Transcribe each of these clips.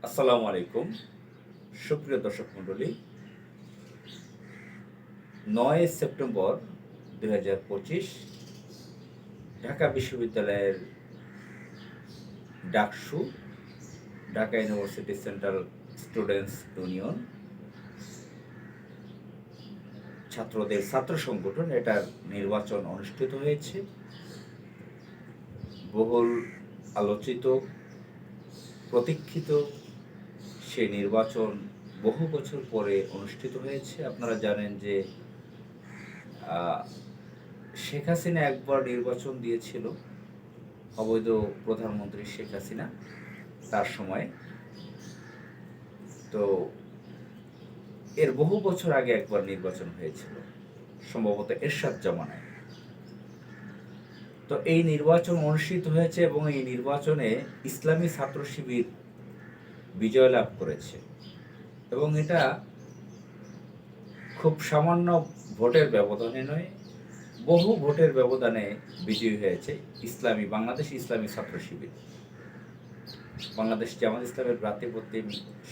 আসসালামু আলাইকুম সুপ্রিয় দর্শক মণ্ডলী। 9 সেপ্টেম্বর 2025 ঢাকা বিশ্ববিদ্যালয়ের DUCSU, Dhaka university central students union ছাত্রদের ছাত্র সংগঠন এটার নির্বাচন অনুষ্ঠিত হয়েছে। বহুল আলোচিত, প্রতীক্ষিত সেই নির্বাচন বহু বছর পরে অনুষ্ঠিত হয়েছে। আপনারা জানেন যে শেখ হাসিনা একবার নির্বাচন দিয়েছিল, অবৈধ প্রধানমন্ত্রী শেখ হাসিনা তার সময়। তো এর বহু বছর আগে একবার নির্বাচন হয়েছিল, সম্ভবত এরশাদ জামানায়। তো এই নির্বাচন অনুষ্ঠিত হয়েছে এবং এই নির্বাচনে ইসলামী ছাত্র শিবির বিজয় লাভ করেছে এবং এটা খুব সামান্য ভোটের ব্যবধানে নয়, বহু ভোটের ব্যবধানে বিজয়ী হয়েছে বাংলাদেশ ইসলামী ছাত্র শিবির। বাংলাদেশ জামাত ইসলামের ভ্রাতৃপ্রতিম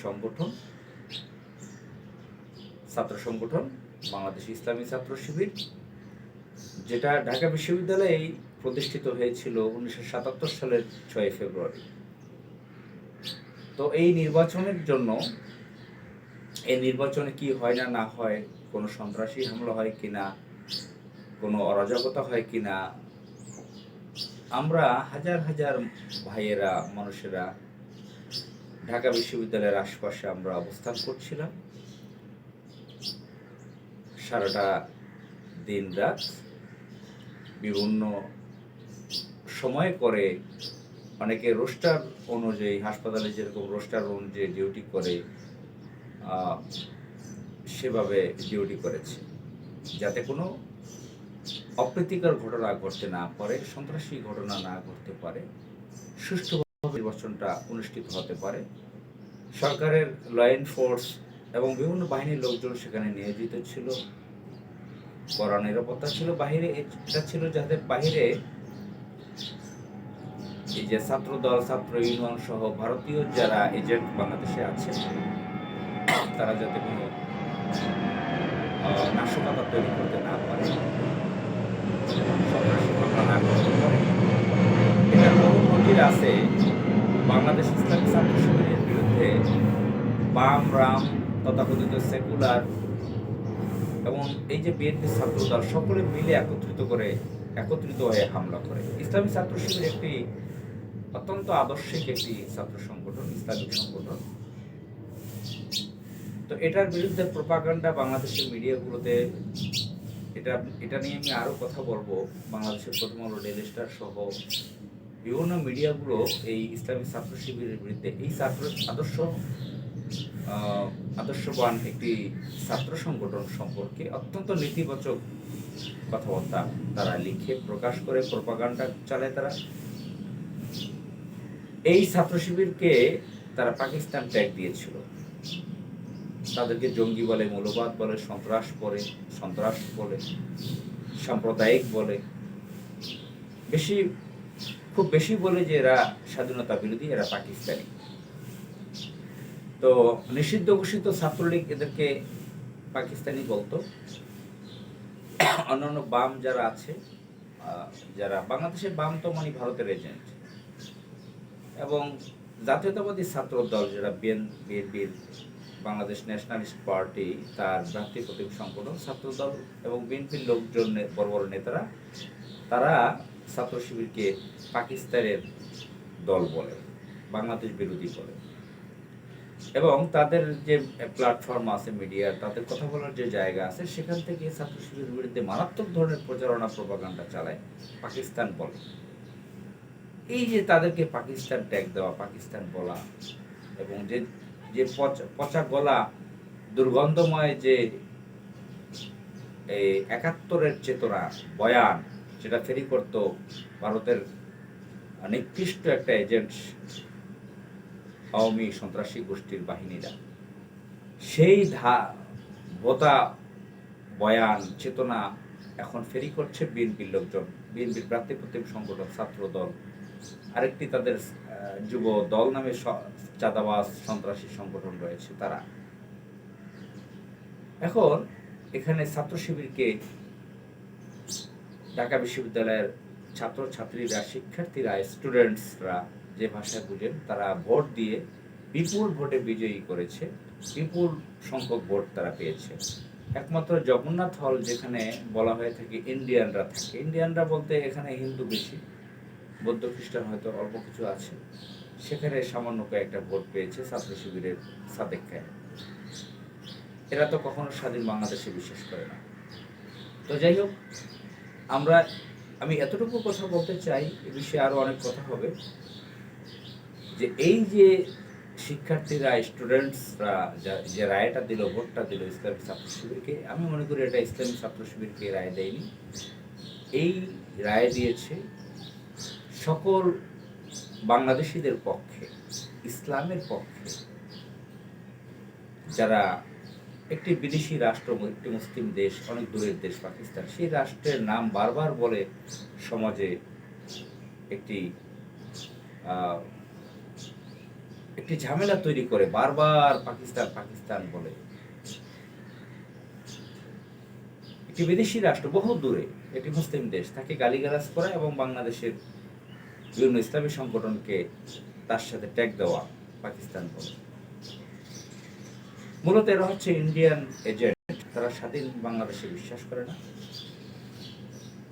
সংগঠন, ছাত্র সংগঠন বাংলাদেশ ইসলামী ছাত্র শিবির, যেটা ঢাকা বিশ্ববিদ্যালয়ে প্রতিষ্ঠিত হয়েছিল 1977 সালের 6 ফেব্রুয়ারি। তো এই নির্বাচনের জন্য, এই নির্বাচনে কি হয় না না হয়, কোনো সন্ত্রাসী হামলা হয় কিনা, কোনো অরাজকতা হয় কিনা, আমরা হাজার হাজার ভাইয়েরা, মানুষেরা ঢাকা বিশ্ববিদ্যালয়ের আশপাশে আমরা অবস্থান করছিলাম সারাটা দিন রাত, বিভিন্ন সময় করে। অনেকে রোস্টার অনুযায়ী, হাসপাতালে যেরকম রোস্টার অনুযায়ী ডিউটি করে, সেভাবে ডিউটি করেছে, যাতে কোনো অপ্রীতিকর ঘটনা ঘটতে না পারে, সন্ত্রাসী ঘটনা না ঘটতে পারে, সুষ্ঠুভাবে নির্বাচনটা অনুষ্ঠিত হতে পারে। সরকারের ল এনফোর্স এবং বিভিন্ন বাহিনীর লোকজন সেখানে নিয়োজিত ছিল, কড়া নিরাপত্তা ছিল। বাহিরে এটা ছিল যাতে বাহিরে এই যে ছাত্র দল, ছাত্র ইউনিয়ন সহ ভারতীয় যারা এজেন্ট বাংলাদেশে আছে, তারা যাতে কোনো নাশকতা তৈরি করতে না পারে, সন্ত্রাসী হামলা না করতে পারে। এটার বহু নজির আছে। বাংলাদেশ ইসলামী ছাত্র শিবিরের বিরুদ্ধে বাম, রাম, তথাকথিত সেকুলার এবং এই যে বিএনপি ছাত্র দল সকলে মিলে একত্রিত হয়ে হামলা করে। ইসলামী ছাত্র শিবির একটি অত্যন্ত আদর্শিক একটি ছাত্র সংগঠন, ইসলামিক সংগঠন। তো এটার বিরুদ্ধে প্রোপাগান্ডা বাংলাদেশের মিডিয়াগুলোতে, এটা নিয়ে আমি আরো কথা বলবো। বাংলাদেশের প্রথম আলো, ডেইলি স্টার সহ বিভিন্ন মিডিয়াগুলো এই ইসলামী ছাত্র শিবিরের বিরুদ্ধে, এই আদর্শবান একটি ছাত্র সংগঠন সম্পর্কে অত্যন্ত নেতিবাচক কথাবার্তা তারা লিখে প্রকাশ করে, প্রোপাগান্ডা চালায় তারা। এই ছাত্র শিবিরকে তারা পাকিস্তান ট্যাগ দিয়েছিল, তাদেরকে জঙ্গি বলে, মৌলবাদ বলে, সন্ত্রাস বলে, সাম্প্রদায়িক বলে, খুব বেশি বলে যে এরা স্বাধীনতা বিরোধী, এরা পাকিস্তানি। তো নিষিদ্ধ ঘোষিত ছাত্রলীগ এদেরকে পাকিস্তানি বলতো। অন্যান্য বাম যারা আছে, যারা বাংলাদেশের বাম তো মানে ভারতের এজেন্ট, এবং জাতীয়তাবাদী ছাত্র দল যারা বিএনপির, বাংলাদেশ ন্যাশনালিস্ট পার্টি তার ভ্রাতৃপ্রতিম সংগঠন ছাত্র দল এবং বিএনপির লোকজন, বড় বড় নেতারা, তারা ছাত্র শিবিরকে পাকিস্তানের দল বলে, বাংলাদেশ বিরোধী বলে। এবং তাদের যে প্ল্যাটফর্ম আছে মিডিয়ার, তাদের কথা বলার যে জায়গা আছে, সেখান থেকে ছাত্র শিবিরের বিরুদ্ধে মারাত্মক ধরনের প্রচারণা, প্রোপাগান্ডা চালায়, পাকিস্তান বলে। এই যে তাদেরকে পাকিস্তান ট্যাগ দেওয়া, পাকিস্তান বলা, এবং যে যে পচা গলা, দুর্গন্ধময় যে এই 71-এর চেতনা বয়ান, যেটা ফেরি করত ভারতের নিকৃষ্ট একটা এজেন্ট, আওয়ামী সন্ত্রাসী গোষ্ঠীর বাহিনীরা, সেই ভোতা বয়ান, চেতনা এখন ফেরি করছে বিএনপির লোকজন, বিএনপির ভ্রাতৃপ্রতিম সংগঠন ছাত্র দল আরেকটি তাদের যুব দল নামে চাঁদাবাজ সন্ত্রাসী সংগঠন রয়েছে তারা। এখন এখানে ছাত্র শিবিরকে ঢাকা বিশ্ববিদ্যালয়ের ছাত্রছাত্রীরা, শিক্ষার্থীরা, স্টুডেন্টসরা যে ভাষায় বুঝেন, তারা ভোট দিয়ে বিপুল ভোটে বিজয়ী করেছে। বিপুল সংখ্যক ভোট তারা পেয়েছে। একমাত্র জগন্নাথ হল, যেখানে বলা হয়ে থাকে ইন্ডিয়ানরা থাকে, ইন্ডিয়ানরা বলতে এখানে হিন্দু বেশি, বৌদ্ধ খ্রিস্টান হয়তো অল্প কিছু আছে, সেখানে সামান্য কয়েকটা ভোট পেয়েছে ছাত্র শিবিরের সাদেক খায়। এরা তো কখনো স্বাধীন বাংলাদেশে বিশ্বাস করে না। তো যাই হোক, আমি এতটুকু কথা বলতে চাই, এ বিষয়ে আরো অনেক কথা হবে, যে এই যে শিক্ষার্থীরা, স্টুডেন্টসরা যে রায়টা দিল, ভোটটা দিল ইসলামী ছাত্র শিবিরকে, আমি মনে করি এটা ইসলামী ছাত্র শিবিরকে রায় দেয়নি। এই রায় দিয়েছে সকল বাংলাদেশিদের পক্ষে, ইসলামের পক্ষে, যারা একটি বিদেশি রাষ্ট্র, একটি মুসলিম দেশ, অনেক দূরের দেশ পাকিস্তান, সেই রাষ্ট্রের নাম বারবার বলে সমাজে একটি একটি ঝামেলা তৈরি করে, বারবার পাকিস্তান পাকিস্তান বলে। একটি বিদেশি রাষ্ট্র, বহু দূরে একটি মুসলিম দেশ, তাকে গালিগালাজ করা এবং বাংলাদেশের বিভিন্ন ইসলামী সংগঠনকে তার সাথে ট্যাগ দেওয়া পাকিস্তান বলে। মূলত এরা হচ্ছে ইন্ডিয়ান এজেন্ট, তারা স্বাধীন বাংলাদেশে বিশ্বাস করে না।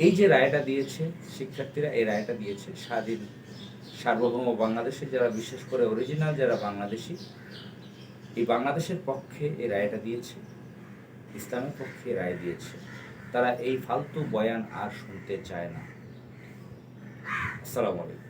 এই যে রায়টা দিয়েছে শিক্ষার্থীরা, এই রায়টা দিয়েছে স্বাধীন সার্বভৌম বাংলাদেশে যারা বিশ্বাস করে, অরিজিনাল যারা বাংলাদেশি, এই বাংলাদেশের পক্ষে এই রায়টা দিয়েছে, ইসলামের পক্ষে রায় দিয়েছে। তারা এই ফালতু বয়ান আর শুনতে চায় না। আসসালামু আলাইকুম।